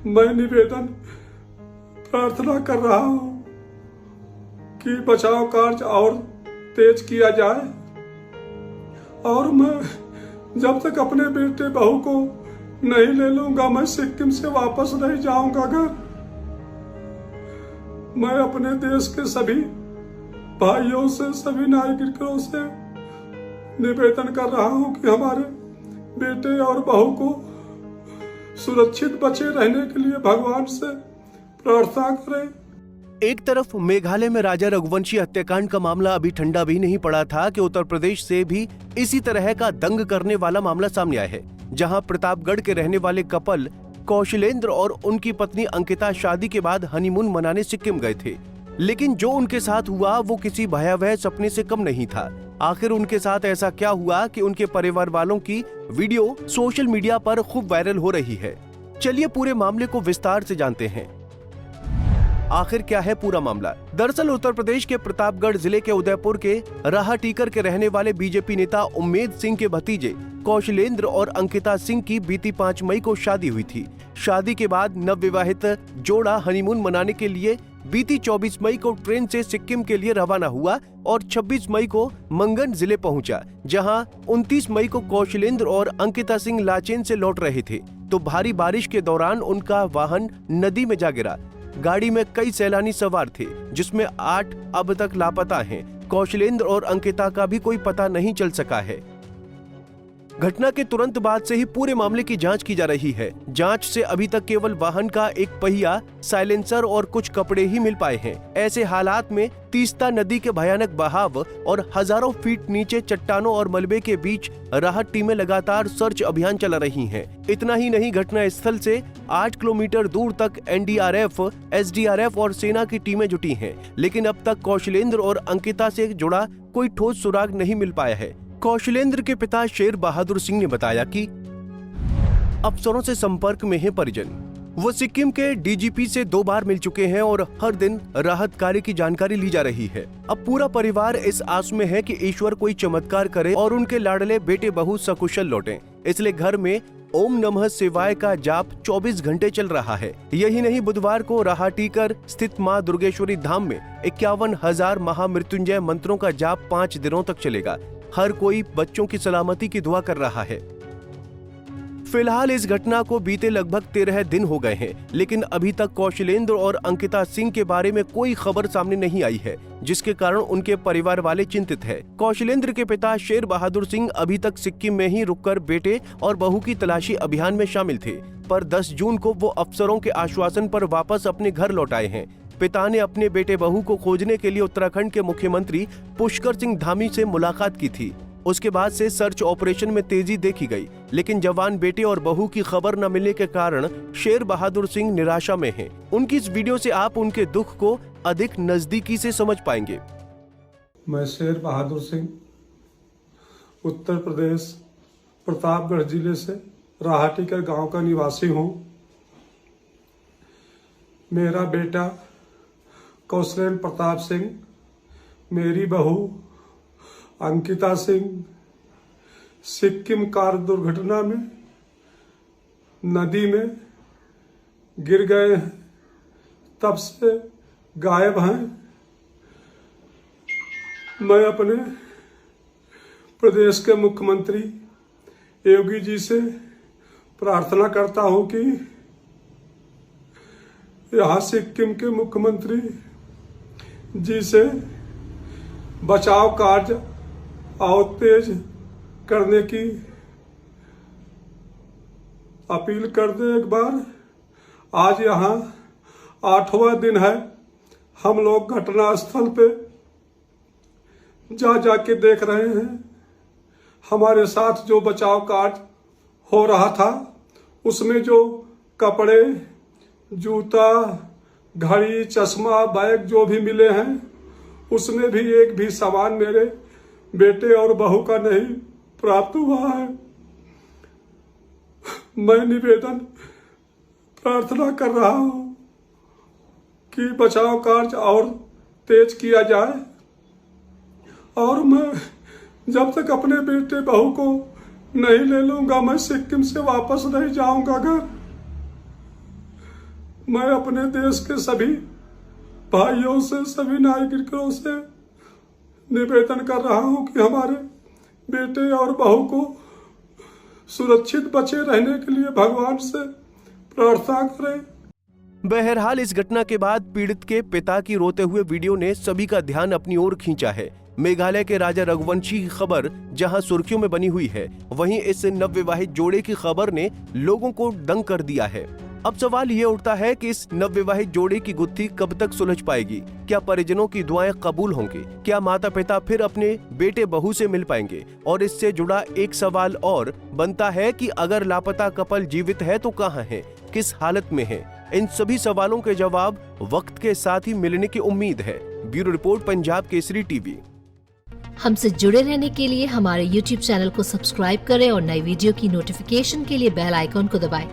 मैं निवेदन प्रार्थना कर रहा हूं कि बचाव कार्य और तेज किया जाए और मैं जब तक अपने बेटे बहू को नहीं ले लूंगा मैं सिक्किम से वापस नहीं जाऊंगा घर। मैं अपने देश के सभी भाइयों से, सभी नागरिकों से निवेदन कर रहा हूं कि हमारे बेटे और बहू को सुरक्षित बचे रहने के लिए भगवान से प्रार्थना करें। एक तरफ मेघालय में राजा रघुवंशी हत्याकांड का मामला अभी ठंडा भी नहीं पड़ा था कि उत्तर प्रदेश से भी इसी तरह का दंग करने वाला मामला सामने आया है, जहां प्रतापगढ़ के रहने वाले कपल कौशलेंद्र और उनकी पत्नी अंकिता शादी के बाद हनीमून मनाने सिक्किम गए थे। लेकिन जो उनके साथ हुआ वो किसी भयावह सपने से कम नहीं था। आखिर उनके साथ ऐसा क्या हुआ कि उनके परिवार वालों की वीडियो सोशल मीडिया पर खूब वायरल हो रही है। चलिए पूरे मामले को विस्तार से जानते हैं। आखिर क्या है पूरा मामला? दरअसल उत्तर प्रदेश के प्रतापगढ़ जिले के उदयपुर के राहटीकर के रहने वाले बीजेपी नेता उम्मेद सिंह के भतीजे कौशलेंद्र और अंकिता सिंह की बीती 5 मई को शादी हुई थी। शादी के बाद नवविवाहित जोड़ा हनीमून मनाने के लिए बीती 24 मई को ट्रेन से सिक्किम के लिए रवाना हुआ और 26 मई को मंगन जिले पहुंचा, जहां 29 मई को कौशलेंद्र और अंकिता सिंह लाचेन से लौट रहे थे तो भारी बारिश के दौरान उनका वाहन नदी में जा गिरा। गाड़ी में कई सैलानी सवार थे, जिसमें 8 अब तक लापता हैं। कौशलेंद्र और अंकिता का भी कोई पता नहीं चल सका है। घटना के तुरंत बाद से ही पूरे मामले की जांच की जा रही है। जांच से अभी तक केवल वाहन का एक पहिया, साइलेंसर और कुछ कपड़े ही मिल पाए हैं। ऐसे हालात में तीस्ता नदी के भयानक बहाव और हजारों फीट नीचे चट्टानों और मलबे के बीच राहत टीमें लगातार सर्च अभियान चला रही हैं। इतना ही नहीं, घटना स्थल से 8 किलोमीटर दूर तक एनडीआरएफ, एसडीआरएफ और सेना की टीमें जुटी हैं, लेकिन अब तक कौशलेंद्र और अंकिता से जुड़ा कोई ठोस सुराग नहीं मिल पाया है। कौशलेंद्र के पिता शेर बहादुर सिंह ने बताया कि अफसरों से संपर्क में है परिजन। वो सिक्किम के डीजीपी से 2 बार मिल चुके हैं और हर दिन राहत कार्य की जानकारी ली जा रही है। अब पूरा परिवार इस आस में है कि ईश्वर कोई चमत्कार करे और उनके लाडले बेटे बहू सकुशल लौटें। इसलिए घर में ओम नमः शिवाय का जाप 24 घंटे चल रहा है। यही नहीं, बुधवार को राहटीकर स्थित मां दुर्गेश्वरी धाम में 51,000 महामृत्युंजय मंत्रों का जाप 5 दिनों तक चलेगा। हर कोई बच्चों की सलामती की दुआ कर रहा है। फिलहाल इस घटना को बीते लगभग 13 दिन हो गए हैं, लेकिन अभी तक कौशलेंद्र और अंकिता सिंह के बारे में कोई खबर सामने नहीं आई है, जिसके कारण उनके परिवार वाले चिंतित हैं। कौशलेंद्र के पिता शेर बहादुर सिंह अभी तक सिक्किम में ही रुककर बेटे और बहू की तलाशी अभियान में शामिल थे, पर 10 जून को वो अफसरों के आश्वासन पर वापस अपने घर लौट आए हैं। पिता ने अपने बेटे बहू को खोजने के लिए उत्तराखंड के मुख्यमंत्री पुष्कर सिंह धामी से मुलाकात की थी। उसके बाद से सर्च ऑपरेशन में तेजी देखी गई, लेकिन जवान बेटे और बहू की खबर न मिलने के कारण शेर बहादुर सिंह निराशा में हैं। उनकी इस वीडियो से आप उनके दुख को अधिक नजदीकी से समझ पाएंगे। मैं शेर बहादुर सिंह उत्तर प्रदेश प्रतापगढ़ जिले से राहटीकर गांव का निवासी हूं। मेरा बेटा कौशलेंद्र प्रताप सिंह, मेरी बहू अंकिता सिंह सिक्किम कार दुर्घटना में नदी में गिर गए हैं, तब से गायब हैं। मैं अपने प्रदेश के मुख्यमंत्री योगी जी से प्रार्थना करता हूं कि यहाँ सिक्किम के मुख्यमंत्री जी से बचाव कार्य और तेज करने की अपील कर दे। एक बार आज यहाँ 8वां दिन है, हम लोग घटना स्थल पे जाके देख रहे हैं। हमारे साथ जो बचाव कार्य हो रहा था उसमें जो कपड़े, जूता, घड़ी, चश्मा, बैग जो भी मिले हैं उसमें भी एक भी सामान मेरे बेटे और बहू का नहीं प्राप्त हुआ है। मैं निवेदन प्रार्थना कर रहा हूं कि बचाव कार्य और तेज किया जाए और मैं जब तक अपने बेटे बहू को नहीं ले लूंगा मैं सिक्किम से वापस नहीं जाऊंगा घर। मैं अपने देश के सभी भाइयों से, सभी नागरिकों से निवेदन कर रहा हूं कि हमारे बेटे और बहू को सुरक्षित बचे रहने के लिए भगवान से प्रार्थना करें। बहरहाल इस घटना के बाद पीड़ित के पिता की रोते हुए वीडियो ने सभी का ध्यान अपनी ओर खींचा है। मेघालय के राजा रघुवंशी की खबर जहां सुर्खियों में बनी हुई है, वहीं इस नवविवाहित जोड़े की खबर ने लोगों को दंग कर दिया है। अब सवाल ये उठता है कि इस नवविवाहित जोड़े की गुत्थी कब तक सुलझ पाएगी? क्या परिजनों की दुआएं कबूल होंगी? क्या माता पिता फिर अपने बेटे बहू से मिल पाएंगे? और इससे जुड़ा एक सवाल और बनता है कि अगर लापता कपल जीवित है तो कहां है, किस हालत में है? इन सभी सवालों के जवाब वक्त के साथ ही मिलने की उम्मीद है। Bureau report, Punjab Kesari TV. हमसे जुड़े रहने के लिए हमारे YouTube चैनल को सब्सक्राइब करें और नई वीडियो की नोटिफिकेशन के लिए बेल आइकॉन को दबाएं।